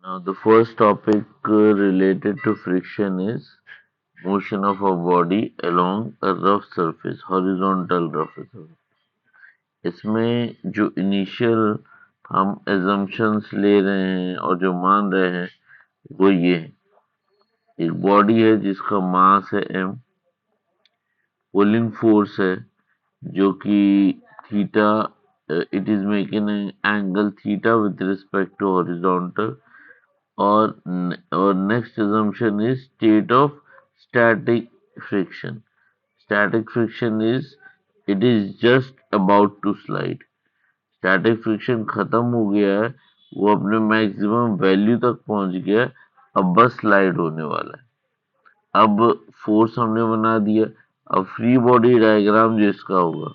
Now, the first topic related to friction is motion of a body along a rough surface, horizontal rough surface. इसमें जो initial हम assumptions ले रहे हैं और जो मान रहे हैं वो ये है। एक बॉडी है जिसका मास है m, पुलिंग फोर्स है जो कि theta, it is making an angle theta with respect to horizontal, और next assumption is state of static friction. Static friction is it is just about to slide. Static friction खत्म हो गया है, वो अपने मैक्सिमम वैल्यू तक पहुंच गया है, अब बस स्लाइड होने वाला है। अब फोर्स हमने बना दिया। अब फ्री बॉडी डायग्राम जो इसका होगा,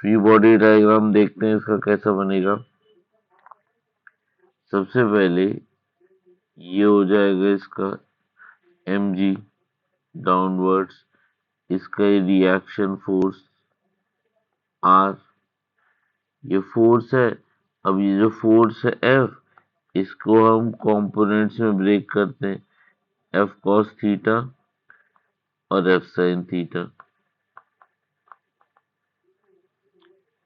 फ्री बॉडी डायग्राम देखते हैं इसका कैसा बनेगा। सबसे पहले ये हो जाएगा इसका mg डाउनवर्ड्स, इसका रिएक्शन फोर्स R, ये फोर्स है। अब ये जो फोर्स है F, इसको हम कंपोनेंट्स में ब्रेक करते हैं, F cos थीटा और F sin थीटा।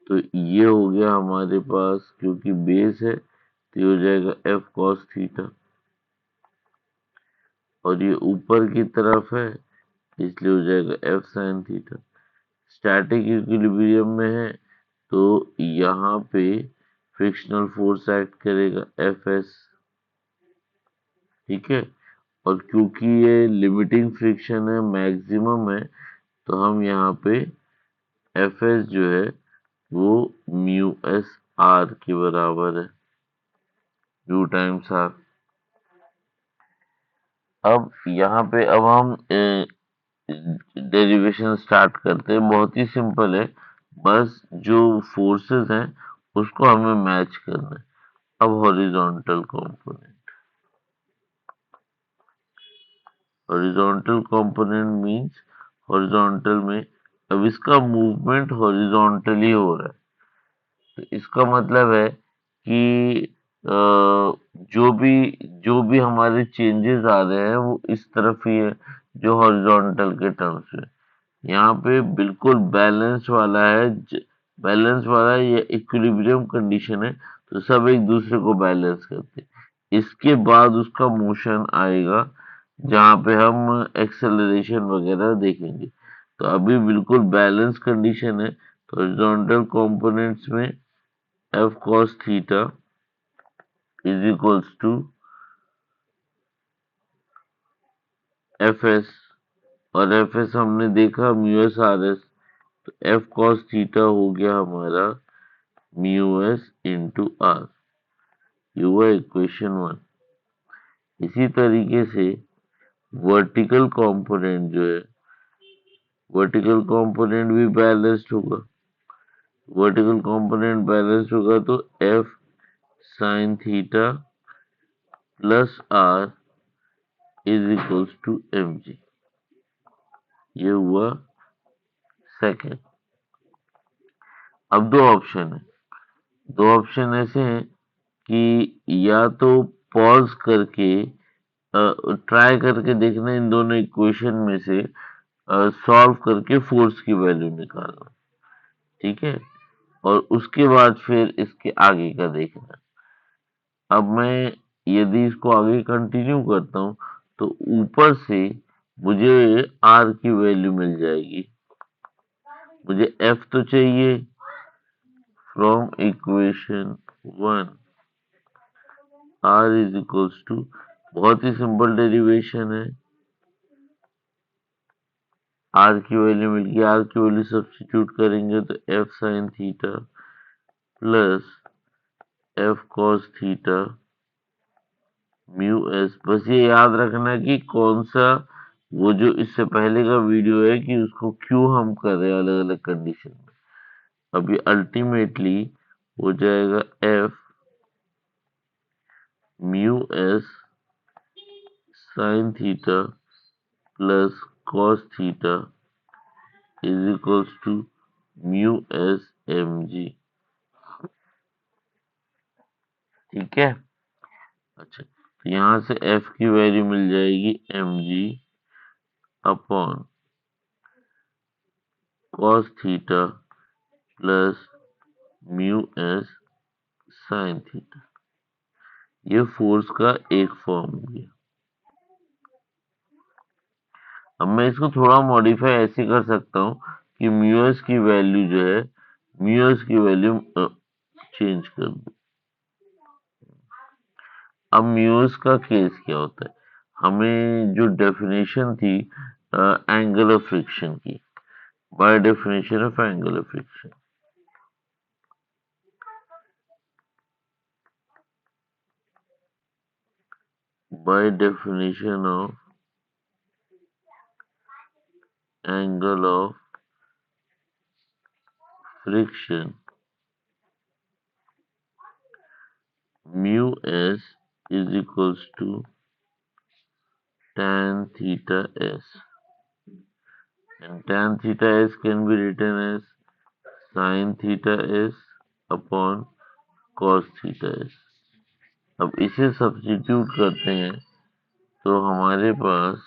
तो ये हो गया हमारे पास, क्योंकि बेस है तो ये हो जाएगा F cos थीटा, और ये ऊपर की तरफ है इसलिए हो जाएगा F sin theta. Static equilibrium में है तो यहाँ पे फ्रिक्शनल फोर्स एक्ट करेगा Fs, ठीक है। और क्योंकि ये लिमिटिंग फ्रिक्शन है, मैक्सिमम है, तो हम यहाँ पे Fs जो है वो म्यू एस आर के बराबर है, म्यू टाइम्स आर। अब यहाँ पे अब हम डेरिवेशन स्टार्ट करते हैं। बहुत ही सिंपल है, बस जो फोर्सेस हैं उसको हमें मैच करना है। अब horizontal component, horizontal component means horizontal में अब इसका मूवमेंट हॉरिजॉन्टली हो रहा है, तो इसका मतलब है कि जो भी हमारे चेंजेस आ रहे हैं वो इस तरफ ही है, जो हॉरिजॉन्टल के टर्म्स में। यहाँ पे बिल्कुल बैलेंस वाला है, बैलेंस वाला या इक्विलिब्रियम कंडीशन है, तो सब एक दूसरे को बैलेंस करते हैं। इसके बाद उसका मोशन आएगा जहाँ पे हम एक्सेलरेशन वगैरह देखेंगे। तो अभी बिल्कुल बैलेंस कंडीशन है, तो हॉरिजॉन्टल कंपोनेंट्स में F cos theta is equals to Fs, और Fs हमने देखा म्यू एस आर एस, तो F cos थीटा हो गया हमारा म्यू एस इंटू आर। ये हुआ इक्वेशन 1। इसी तरीके से वर्टिकल कंपोनेंट जो है, वर्टिकल कंपोनेंट भी बैलेंस्ड होगा। वर्टिकल कंपोनेंट बैलेंस्ड होगा तो F sin theta plus R is equals to mg। ये हुआ सेकेंड। अब दो ऑप्शन है, दो ऑप्शन ऐसे हैं कि या तो पॉज करके ट्राई करके देखना इन दोनों इक्वेशन में से सॉल्व करके फोर्स की वैल्यू निकालना, ठीक है, और उसके बाद फिर इसके आगे का देखना। अब मैं यदि इसको आगे कंटिन्यू करता हूँ तो ऊपर से मुझे आर की वैल्यू मिल जाएगी। मुझे एफ तो चाहिए, from equation 1 R is equals to, बहुत ही सिंपल डेरिवेशन है, आर की वैल्यू मिल गई, आर की वैल्यू सब्स्टिट्यूट करेंगे तो F sine theta plus F cos theta mu s. बस ये याद रखना कि कौन सा, वो जो इससे पहले का वीडियो है कि उसको क्यों हम कर रहे हैं अलग अलग कंडीशन में। अभी अल्टीमेटली हो जाएगा F mu s sine theta plus cos theta is equals to mu s m g, ठीक है। अच्छा, तो यहाँ से एफ की वैल्यू मिल जाएगी mg upon cos theta plus mu s sine theta. ये फोर्स का एक फॉर्म हो गया। अब मैं इसको थोड़ा मॉडिफाई ऐसे कर सकता हूँ कि म्यू एस की वैल्यू जो है, म्यू एस की वैल्यू चेंज कर दूं। अब म्यू एस का केस क्या होता है, हमें जो डेफिनेशन थी एंगल ऑफ फ्रिक्शन की, by definition of angle of friction, by definition of angle of friction, mu s is equals to tan theta s, and tan theta s can be written as sin theta s upon cos theta s। अब इसे substitute करते हैं तो हमारे पास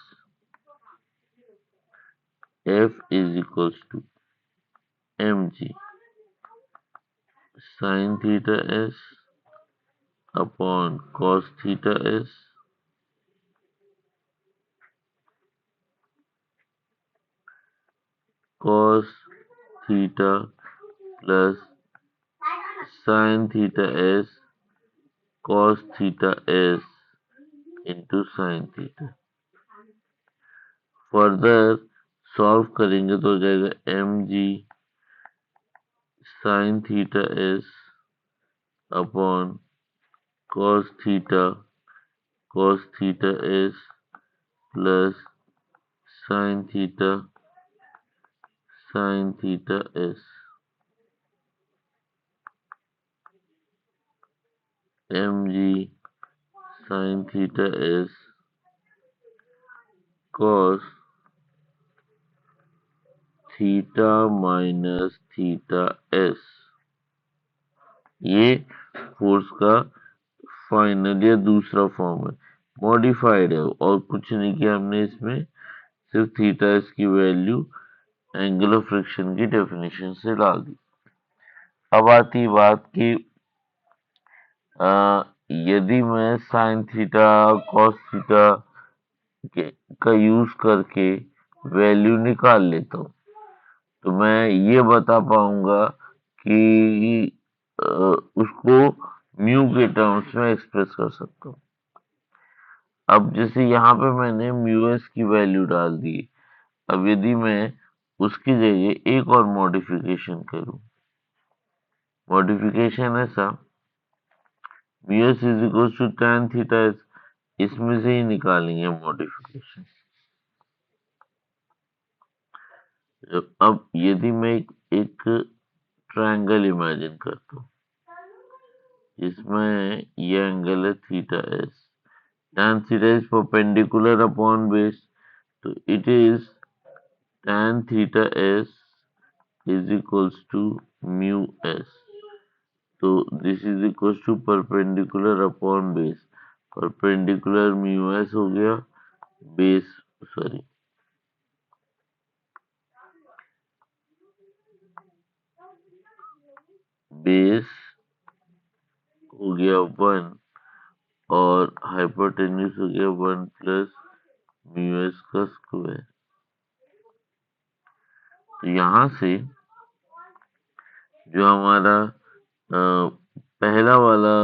f is equals to mg sin theta s upon cos theta s cos theta plus sin theta s cos theta s into sin theta। Further solve करेंगे तो हो जाएगा mg sin theta s upon cos theta s plus sin theta s। mg sin theta s cos theta minus theta s। ये force का final या दूसरा form है, modified है, और कुछ नहीं किया हमने इसमें, सिर्फ थीटा एस की वैल्यू एंगल ऑफ फ्रिक्शन की डेफिनेशन से ला दी। अब आती बात कि यदि मैं साइन थीटा कॉस थीटा का यूज करके वैल्यू निकाल लेता हूँ तो मैं ये बता पाऊंगा कि उसको म्यू के टर्म्स में एक्सप्रेस कर सकता हूँ। अब जैसे यहाँ पे मैंने म्यू एस की वैल्यू डाल दी, अब यदि मैं उसकी जगह एक और मॉडिफिकेशन करूं, मॉडिफिकेशन ऐसा mu s is equal to tan theta s, इसमें से ही निकालेंगे मॉडिफिकेशन। अब यदि मैं एक ट्रायंगल इमेजिन करता हूँ इसमें ये एंगल है theta S, tan theta is perpendicular upon base, तो it is tan theta S is equals to mu s, तो this is equal to perpendicular upon base, perpendicular mu S हो गया, base sorry base हो गया 1 और hypotenuse हो गया 1 plus mu s का स्क्वायर। तो यहाँ से जो हमारा पहला वाला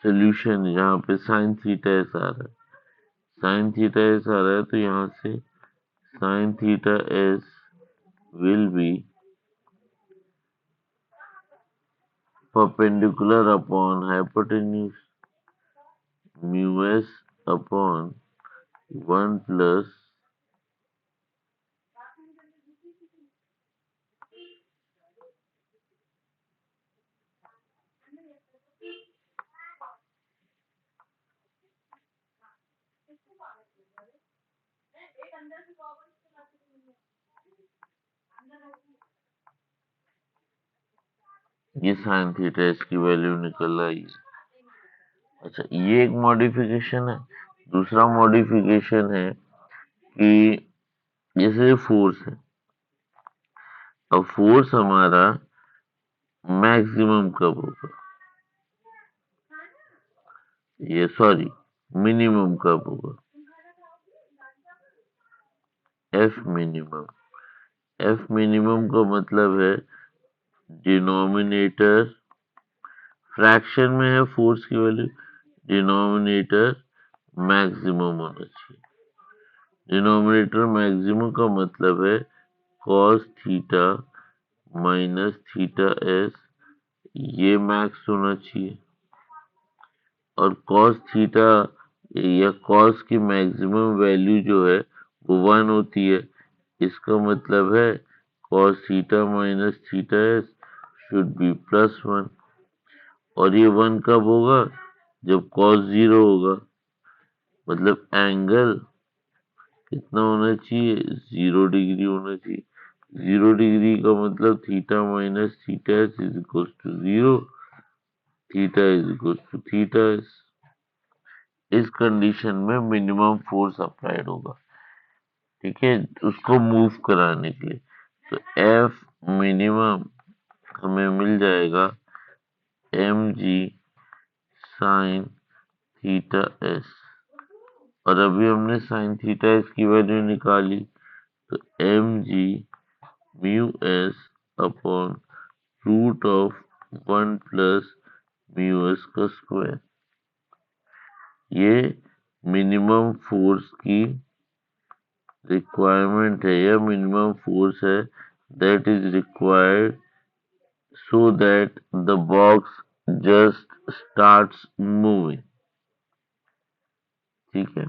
सोल्यूशन जहाँ पे साइन थीटा एस आ रहा है, साइन थीटा एस आ रहा है, तो यहाँ से sign theta S will be perpendicular upon hypotenuse mu s upon 1 plus ये साइन थीटा इसकी वैल्यू निकल आई। अच्छा, ये एक मॉडिफिकेशन है। दूसरा मॉडिफिकेशन है कि जैसे फोर्स है, अब फोर्स हमारा मैक्सिमम कब होगा, ये सॉरी मिनिमम कब होगा, एफ मिनिमम। एफ मिनिमम का मतलब है डिनोमिनेटर, फ्रैक्शन में है फोर्स की वैल्यू, डिनोमिनेटर मैक्सिमम होना चाहिए। डिनोमिनेटर मैक्सिमम का मतलब है cos theta minus theta S, ये मैक्स होना चाहिए। और कॉस थीटा या कॉस की मैक्सिमम वैल्यू जो है वो 1 होती है। इसका मतलब है cos theta minus theta S should be +1। और ये 1 कब होगा, जब कॉस 0 होगा। मतलब एंगल कितना होना चाहिए, 0 डिग्री होना चाहिए। 0 डिग्री का मतलब theta minus theta s is equal to 0, theta is equal to theta s. इस कंडीशन में मिनिमम फोर्स अप्लाइड होगा, ठीक है, उसको मूव कराने के लिए। तो एफ मिनिमम हमें मिल जाएगा mg साइन थीटा एस। और अभी हमने साइन थीटा एस की वैल्यू निकाली, तो mg mu s upon root of 1 plus mu s का स्क्वायर। ये मिनिमम फोर्स की रिक्वायरमेंट है या मिनिमम फोर्स है that is required so that the box just starts moving, ठीक है।